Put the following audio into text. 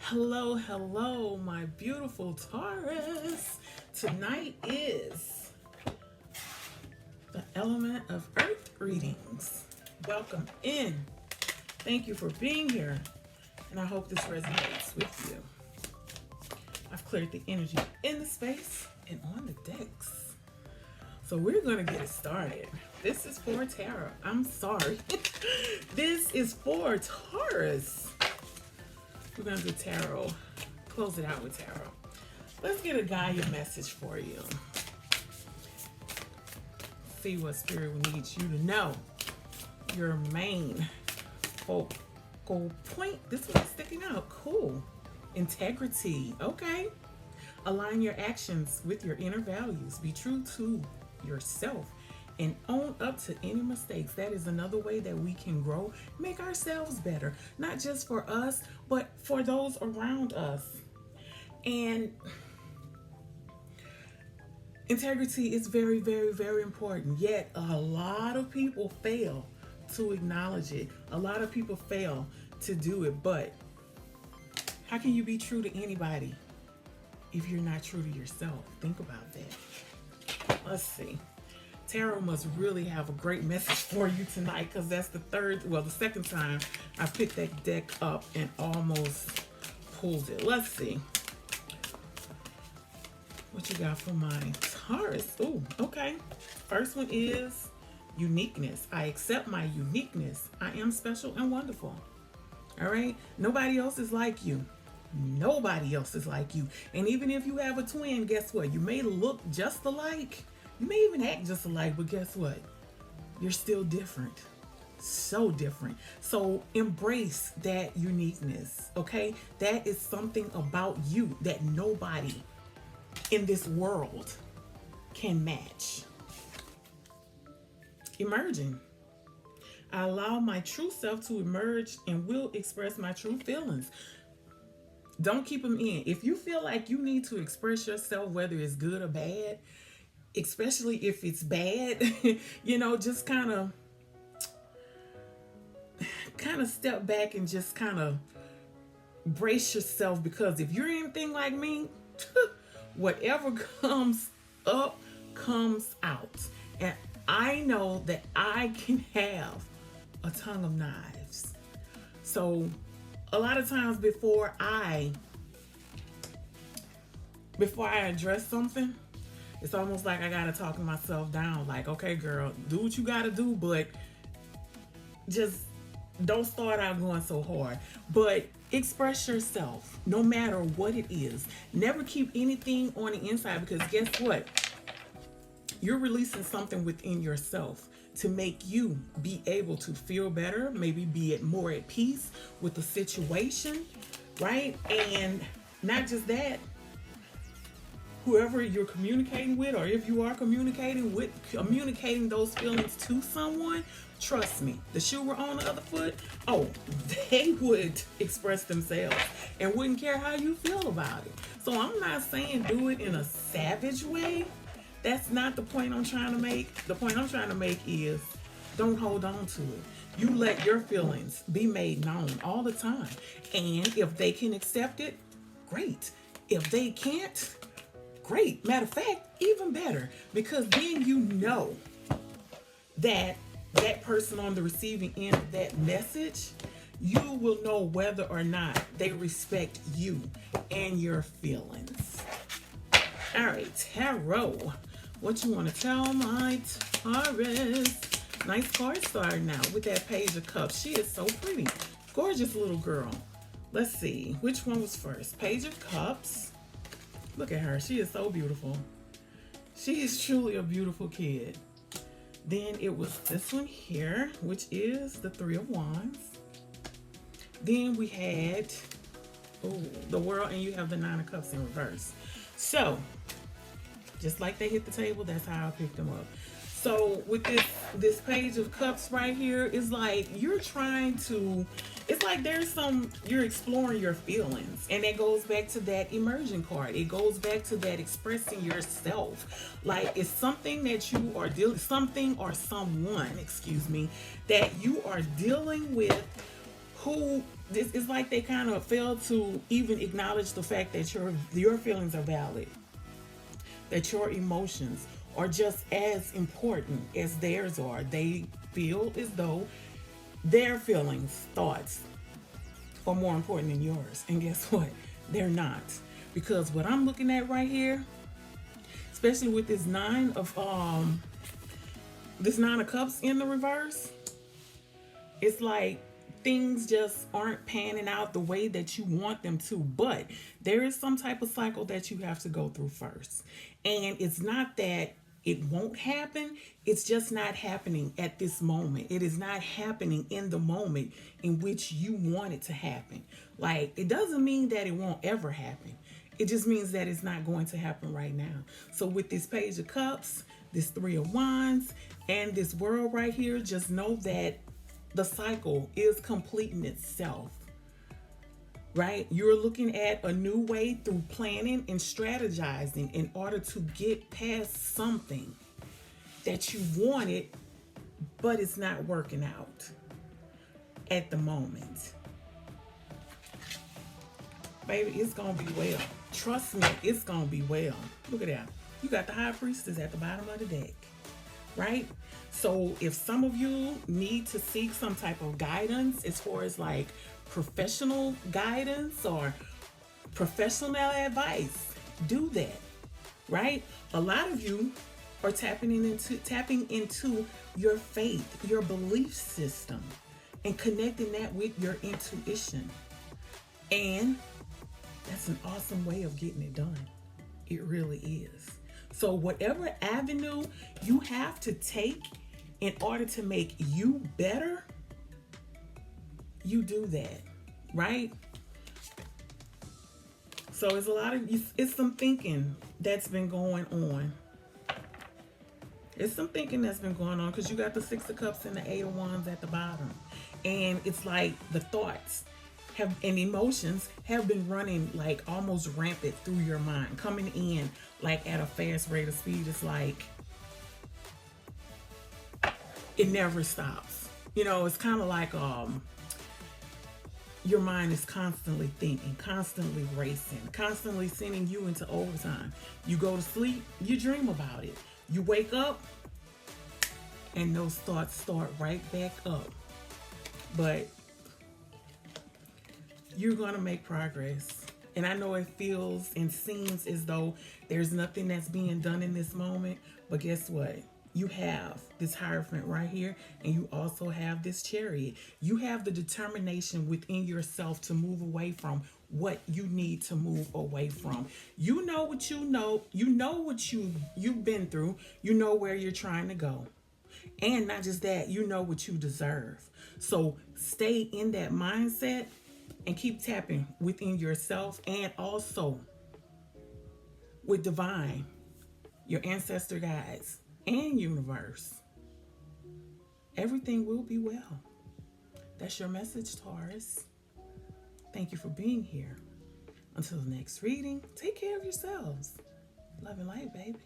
Hello, hello, my beautiful Taurus. Tonight is the element of Earth readings. Welcome in. Thank you for being here, and I hope this resonates with you. I've cleared the energy in the space and on the decks. So we're going to get it started. This is for tarot. I'm sorry. This is for Taurus. We're going to do tarot. Close it out with tarot. Let's get a guided message for you. See what spirit needs you to know. Your main focal point. This one's sticking out. Cool. Integrity. Okay. Align your actions with your inner values. Be true to yourself and own up to any mistakes. That is another way that we can grow, make ourselves better, not just for us, but for those around us. And integrity is very, very, very important. Yet a lot of people fail to acknowledge it. A lot of people fail to do it. But how can you be true to anybody if you're not true to yourself? Think about that. Let's see. Tarot must really have a great message for you tonight, because that's the second time I picked that deck up and almost pulled it. Let's see what you got for my Taurus. Ooh, okay. First one is uniqueness. I accept my uniqueness. I am special and wonderful. All right. Nobody else is like you. Nobody else is like you. And even if you have a twin, guess what? You may look just alike. You may even act just alike, but guess what? You're still different. So different. So embrace that uniqueness, okay? That is something about you that nobody in this world can match. Emerging. I allow my true self to emerge and will express my true feelings. Don't keep them in. If you feel like you need to express yourself, whether it's good or bad, especially if it's bad, just kind of step back and just kind of brace yourself, because if you're anything like me, whatever comes up comes out. And I know that I can have a tongue of knives. So a lot of times before I address something, it's almost like I gotta talk myself down. Like, okay, girl, do what you gotta do, but just don't start out going so hard. But express yourself, no matter what it is. Never keep anything on the inside, because guess what? You're releasing something within yourself to make you be able to feel better, maybe be more at peace with the situation, right? And not just that, whoever you're communicating with, or if you are communicating those feelings to someone, trust me, the shoe were on the other foot, they would express themselves and wouldn't care how you feel about it. So I'm not saying do it in a savage way. That's not the point I'm trying to make. The point I'm trying to make is don't hold on to it. You let your feelings be made known all the time. And if they can accept it, great. If they can't, great. Matter of fact, even better, because then you know that that person on the receiving end of that message, you will know whether or not they respect you and your feelings. All right, tarot. What you want to tell my Taurus? Nice card starting out with that Page of Cups. She is so pretty. Gorgeous little girl. Let's see. Which one was first? Page of Cups. Look at her. She is so beautiful. She is truly a beautiful kid. Then it was this one here, which is the Three of Wands. Then we had the World, and you have the Nine of Cups in reverse. So, just like they hit the table, that's how I picked them up. So with this Page of Cups right here, it's like you're you're exploring your feelings. And that goes back to that emerging card. It goes back to that expressing yourself. Like it's something that you are someone, that you are dealing with, who This is like they kind of fail to even acknowledge the fact that your feelings are valid, that your emotions are just as important as theirs are. They feel as though their feelings, thoughts are more important than yours. And guess what? They're not. Because what I'm looking at right here, especially with this nine of cups in the reverse, it's like things just aren't panning out the way that you want them to. But there is some type of cycle that you have to go through first. And it's not that it won't happen, it's just not happening at this moment. It is not happening in the moment in which you want it to happen. Like, it doesn't mean that it won't ever happen. It just means that it's not going to happen right now. So with this Page of Cups, this Three of Wands, and this World right here, just know that the cycle is completing itself, right? You're looking at a new way through planning and strategizing in order to get past something that you wanted, but it's not working out at the moment. Baby, it's gonna be well. Trust me, it's gonna be well. Look at that. You got the High Priestess at the bottom of the deck, right? So if some of you need to seek some type of guidance as far as like professional guidance or professional advice, do that, right? A lot of you are tapping into your faith, your belief system, and connecting that with your intuition. And that's an awesome way of getting it done. It really is. So whatever avenue you have to take in order to make you better, you do that, right? So it's some thinking that's been going on. It's some thinking that's been going on because you got the Six of Cups and the Eight of Wands at the bottom. And it's like the thoughts and emotions have been running like almost rampant through your mind, coming in like at a fast rate of speed. It's like it never stops. You know, it's kind of like your mind is constantly thinking, constantly racing, constantly sending you into overtime. You go to sleep, you dream about it. You wake up, and those thoughts start right back up. But you're going to make progress. And I know it feels and seems as though there's nothing that's being done in this moment. But guess what? You have this Hierophant right here, and you also have this Chariot. You have the determination within yourself to move away from what you need to move away from. You know what you know. You know what you've been through. You know where you're trying to go. And not just that, you know what you deserve. So stay in that mindset and keep tapping within yourself and also with divine, your ancestor guides, and universe. Everything will be well. That's your message, Taurus. Thank you for being here. Until the next reading, take care of yourselves. Love and light, baby.